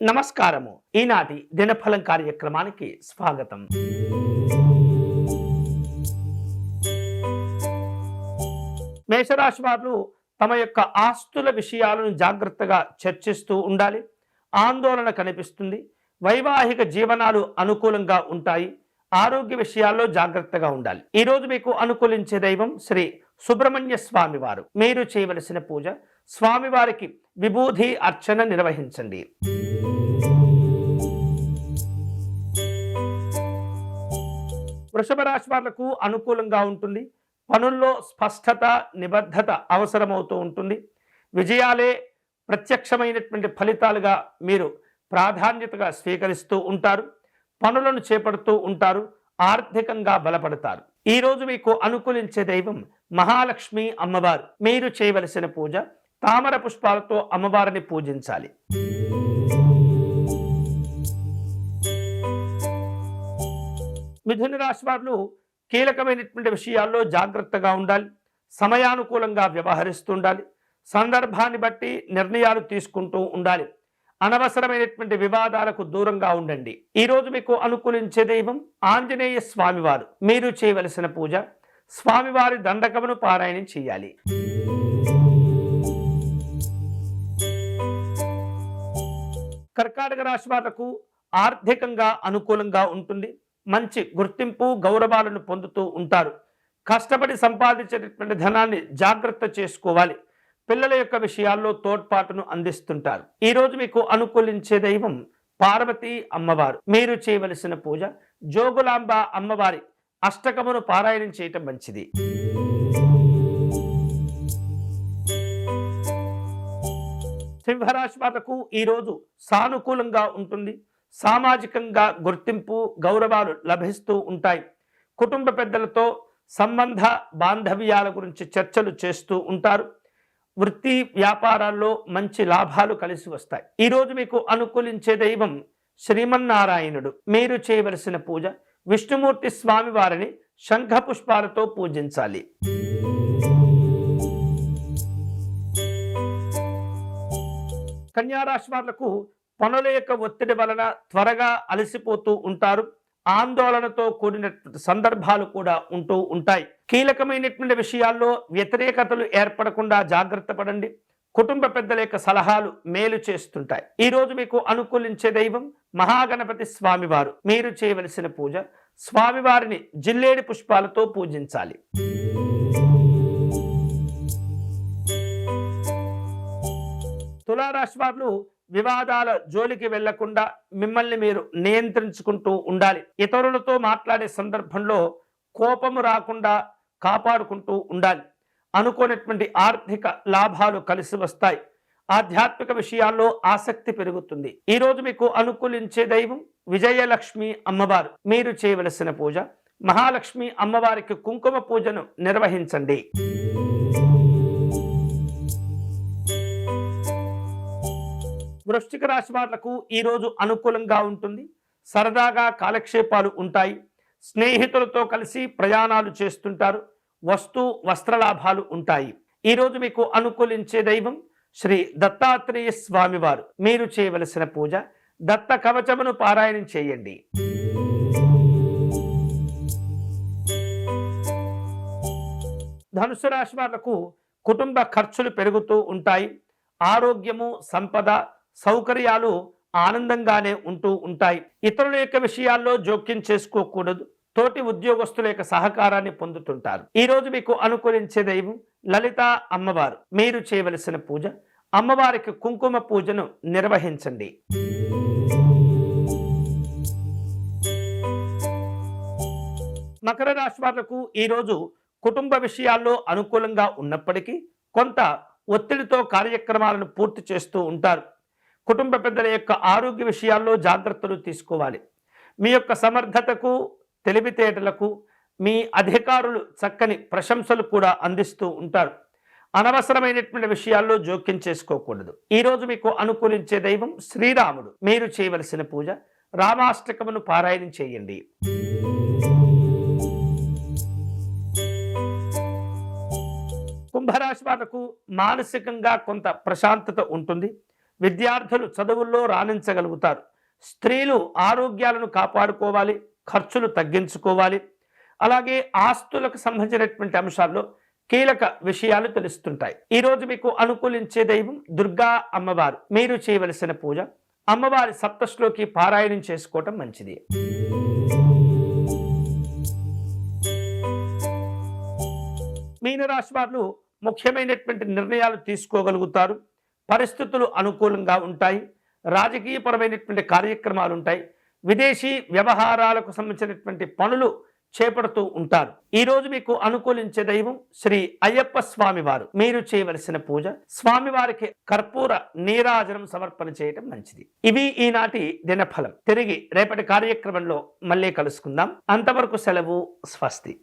నమస్కారము. ఈనాటి దినఫలం కార్యక్రమానికి స్వాగతం. మేషరాశి వారు తమ యొక్క ఆస్తుల విషయాలను జాగ్రత్తగా చర్చిస్తూ ఉండాలి. ఆందోళన కనిపిస్తుంది. వైవాహిక జీవనాలు అనుకూలంగా ఉంటాయి. ఆరోగ్య విషయాల్లో జాగ్రత్తగా ఉండాలి. ఈ రోజు మీకు అనుకూలించే దైవం శ్రీ సుబ్రహ్మణ్య స్వామి వారు. మీరు చేయవలసిన పూజ, స్వామివారికి విభూది అర్చన నిర్వహించండి. వృషభ రాశి వాళ్లకు అనుకూలంగా ఉంటుంది. పనుల్లో స్పష్టత, నిబద్ధత అవసరమవుతూ ఉంటుంది. విజయాలే ప్రత్యక్షమైనటువంటి ఫలితాలుగా మీరు ప్రాధాన్యతగా స్వీకరిస్తూ ఉంటారు. పనులను చేపడుతూ ఉంటారు. ఆర్థికంగా బలపడతారు. ఈ రోజు మీకు అనుకూలించే దైవం మహాలక్ష్మి అమ్మవారు. మీరు చేయవలసిన పూజ, తామర పుష్పాలతో అమ్మవారిని పూజించాలి. మిథున రాశి వారు కీలకమైనటువంటి విషయాల్లో జాగ్రత్తగా ఉండాలి. సమయానుకూలంగా వ్యవహరిస్తూ ఉండాలి. సందర్భాన్ని బట్టి నిర్ణయాలు తీసుకుంటూ ఉండాలి. అనవసరమైనటువంటి వివాదాలకు దూరంగా ఉండండి. ఈ రోజు మీకు అనుకూలించే దైవం ఆంజనేయ స్వామివారు. మీరు చేయవలసిన పూజ, స్వామివారి దండకమును పారాయణం చేయాలి. కర్కాటక రాశి వాళ్లకు ఆర్థికంగా అనుకూలంగా ఉంటుంది. మంచి గుర్తింపు, గౌరవాలను పొందుతూ ఉంటారు. కష్టపడి సంపాదించేటటువంటి ధనాన్ని జాగ్రత్త చేసుకోవాలి. పిల్లల యొక్క విషయాల్లో తోడ్పాటును అందిస్తుంటారు. ఈ రోజు మీకు అనుకూలించే దైవం పార్వతీ అమ్మవారు. మీరు చేయవలసిన పూజ, జోగులాంబ అమ్మవారి అష్టకమును పారాయణం చేయటం మంచిది. సింహరాశి వాళ్లకు ఈరోజు సానుకూలంగా ఉంటుంది. సామాజికంగా గుర్తింపు, గౌరవాలు లభిస్తూ ఉంటాయి. కుటుంబ పెద్దలతో సంబంధ బాంధవ్యాల గురించి చర్చలు చేస్తూ ఉంటారు. వృత్తి వ్యాపారాల్లో మంచి లాభాలు కలిసి వస్తాయి. ఈ రోజు మీకు అనుకూలించే దైవం శ్రీమన్నారాయణుడు. మీరు చేయవలసిన పూజ, విష్ణుమూర్తి స్వామి వారిని శంఖ పుష్పాలతో పూజించాలి. కన్యా రాశి వాళ్లకు పనుల యొక్క ఒత్తిడి వలన త్వరగా అలసిపోతూ ఉంటారు. ఆందోళనతో కూడిన సందర్భాలు కూడా ఉంటూ ఉంటాయి. కీలకమైనటువంటి విషయాల్లో వ్యతిరేకతలు ఏర్పడకుండా జాగ్రత్త పడండి. కుటుంబ పెద్దల యొక్క సలహాలు మేలు చేస్తుంటాయి. ఈ రోజు మీకు అనుకూలించే దైవం మహాగణపతి స్వామివారు. మీరు చేయవలసిన పూజ, స్వామివారిని జిల్లేడి పుష్పాలతో పూజించాలి. తులారాశి వారు వివాదాల జోలికి వెళ్లకుండా మిమ్మల్ని మీరు నియంత్రించుకుంటూ ఉండాలి. ఇతరులతో మాట్లాడే సందర్భంలో కోపము రాకుండా కాపాడుకుంటూ ఉండాలి. అనుకోనటువంటి ఆర్థిక లాభాలు కలిసి వస్తాయి. ఆధ్యాత్మిక విషయాల్లో ఆసక్తి పెరుగుతుంది. ఈ రోజు మీకు అనుకూలించే దైవం విజయలక్ష్మి అమ్మవారు. మీరు చేయవలసిన పూజ, మహాలక్ష్మి అమ్మవారికి కుంకుమ పూజను నిర్వహించండి. వృశ్చిక రాశి వాళ్లకు ఈరోజు అనుకూలంగా ఉంటుంది. సరదాగా కాలక్షేపాలు ఉంటాయి. స్నేహితులతో కలిసి ప్రయాణాలు చేస్తుంటారు. వస్త్ర లాభాలు ఉంటాయి. ఈరోజు మీకు అనుకూలించే దైవం శ్రీ దత్తాత్రేయ స్వామివారు. మీరు చేయవలసిన పూజ, దత్త కవచమును పారాయణం చేయండి. ధనుసు రాశి వాళ్లకు కుటుంబ ఖర్చులు పెరుగుతూ ఉంటాయి. ఆరోగ్యము, సంపద, సౌకర్యాలు ఆనందంగానే ఉంటూ ఉంటాయి. ఇతరుల యొక్క విషయాల్లో జోక్యం చేసుకోకూడదు. తోటి ఉద్యోగస్తుల యొక్క సహకారాన్ని పొందుతుంటారు. ఈ రోజు మీకు అనుకూలించే దైవం లలిత అమ్మవారు. మీరు చేయవలసిన పూజ, అమ్మవారికి కుంకుమ పూజను నిర్వహించండి. మకర రాశి వాళ్లకు ఈరోజు కుటుంబ విషయాల్లో అనుకూలంగా ఉన్నప్పటికీ కొంత ఒత్తిడితో కార్యక్రమాలను పూర్తి చేస్తూ ఉంటారు. కుటుంబ పెద్దల యొక్క ఆరోగ్య విషయాల్లో జాగ్రత్తలు తీసుకోవాలి. మీ యొక్క సమర్థతకు, తెలివితేటలకు మీ అధికారులు చక్కని ప్రశంసలు కూడా అందిస్తూ ఉంటారు. అనవసరమైనటువంటి విషయాల్లో జోక్యం చేసుకోకూడదు. ఈ రోజు మీకు అనుకూలించే దైవం శ్రీరాముడు. మీరు చేయవలసిన పూజ, రామాష్టకమును పారాయణం చేయండి. కుంభరాశి వాళ్లకు మానసికంగా కొంత ప్రశాంతత ఉంటుంది. విద్యార్థులు చదువుల్లో రాణించగలుగుతారు. స్త్రీలు ఆరోగ్యాలను కాపాడుకోవాలి, ఖర్చులు తగ్గించుకోవాలి. అలాగే ఆస్తులకు సంబంధించినటువంటి అంశాల్లో కీలక విషయాలు తెలుస్తుంటాయి. ఈరోజు మీకు అనుకూలించే దైవం దుర్గా అమ్మవారు. మీరు చేయవలసిన పూజ అమ్మవారి సప్తశ్లోకి పారాయణం చేసుకోవటం మంచిది. మీనరాశి వారు ముఖ్యమైనటువంటి నిర్ణయాలు తీసుకోగలుగుతారు. పరిస్థితులు అనుకూలంగా ఉంటాయి. రాజకీయపరమైనటువంటి కార్యక్రమాలు ఉంటాయి. విదేశీ వ్యవహారాలకు సంబంధించినటువంటి పనులు చేపడుతూ ఉంటారు. ఈ రోజు మీకు అనుకూలించే దైవం శ్రీ అయ్యప్ప స్వామి వారు. మీరు చేయవలసిన పూజ స్వామివారికి కర్పూర నీరాజనం సమర్పణ చేయటం మంచిది. ఇవి ఈనాటి దినఫలం. తిరిగి రేపటి కార్యక్రమంలో మళ్ళీ కలుసుకుందాం. అంతవరకు సెలవు. స్వస్తి.